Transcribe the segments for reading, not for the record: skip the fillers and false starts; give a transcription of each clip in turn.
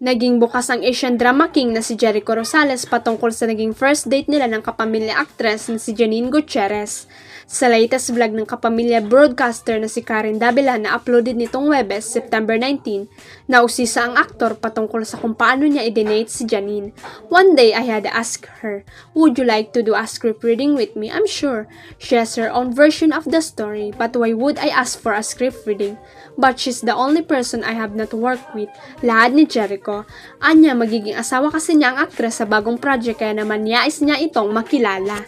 Naging bukas ang Asian drama king na si Jericho Rosales patungkol sa naging first date nila ng kapamilya actress na si Janine Gutierrez. Sa latest vlog ng kapamilya broadcaster na si Karen Davila na uploaded nitong Webes, September 19, nausisa ang aktor patungkol sa kung paano niya i-date si Janine. One day, I had asked her, "Would you like to do a script reading with me?" I'm sure she has her own version of the story, but why would I ask for a script reading? But she's the only person I have not worked with. Lahad ni Jericho. Anya, magiging asawa kasi niya ang actress sa bagong project kaya naman niyais niya itong makilala.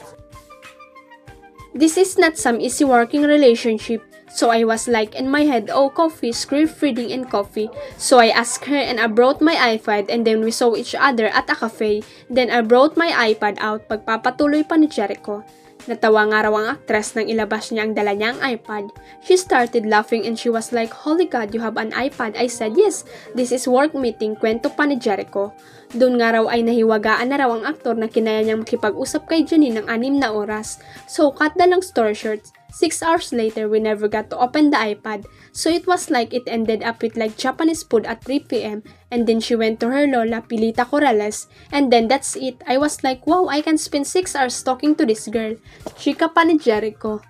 This is not some easy working relationship, so I was like in my head, oh coffee, script reading and coffee. So I asked her and I brought my iPad and then we saw each other at a cafe. Then I brought my iPad out, pagpapatuloy pa ni Jericho. Natawa nga raw ang actress nang ilabas niya ang dala niyang iPad. She started laughing and she was like, "Holy God, you have an iPad?" I said, "Yes, this is work meeting," kwento pa ni Jericho. Doon nga raw ay nahiwagaan na raw ang aktor na kinaya niyang makipag-usap kay Janine ng 6 na oras. So cut the long story short, 6 hours later we never got to open the iPad. So it was like it ended up with like Japanese food at 3 p.m. And then she went to her lola, Pilita Corrales, and then that's it. I was like, wow, I can spend 6 hours talking to this girl. Chika pa ni Jericho.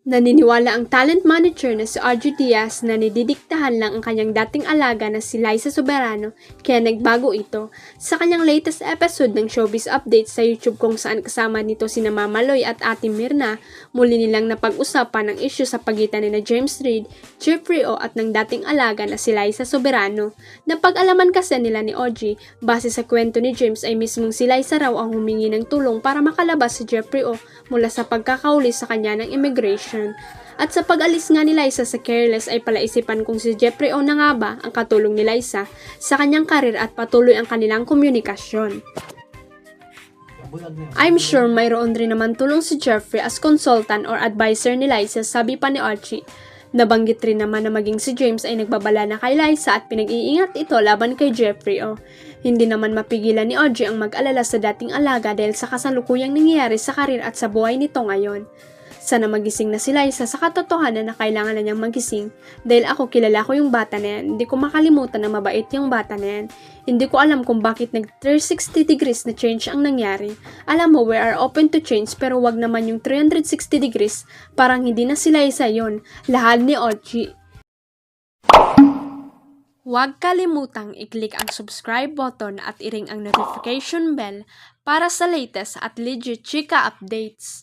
Naniniwala ang talent manager na si RJ Diaz na nididiktahan lang ang kanyang dating alaga na si Liza Soberano kaya nagbago ito. Sa kanyang latest episode ng Showbiz Update sa YouTube kung saan kasama nito sina Mama Loy at Ate Mirna, muli nilang napag-usapan ang issue sa pagitan ni na James Reid, Jeffrey O at ng dating alaga na si Liza Soberano. Napag-alaman kasi nila ni OG, base sa kwento ni James ay mismong si Liza raw ang humingi ng tulong para makalabas si Jeffrey O mula sa pagkakauli sa kanya ng immigration. At sa pag-alis nga ni Liza sa Careless ay palaisipan kung si Jeffrey O na nga ba ang katulong ni Liza sa kanyang karir at patuloy ang kanilang komunikasyon. I'm sure mayroon rin naman tulong si Jeffrey as consultant or advisor ni Liza, sabi pa ni Archie. Nabanggit rin naman na maging si James ay nagbabala na kay Liza at pinag-iingat ito laban kay Jeffrey O. Hindi naman mapigilan ni Audrey ang mag-alala sa dating alaga dahil sa kasalukuyang nangyayari sa karir at sa buhay nito ngayon. Sana magising na si Liza sa katotohanan na kailangan na niyang magising dahil ako kilala ko yung bata na yan. Hindi ko makalimutan na mabait yung bata na yan. Hindi ko alam kung bakit nag 360 degrees na change ang nangyari. Alam mo, we are open to change pero wag naman yung 360 degrees. Parang hindi na si Liza yon. Lahad ni Audrey. Huwag kalimutang i-click ang subscribe button at i-ring ang notification bell para sa latest at legit chika updates.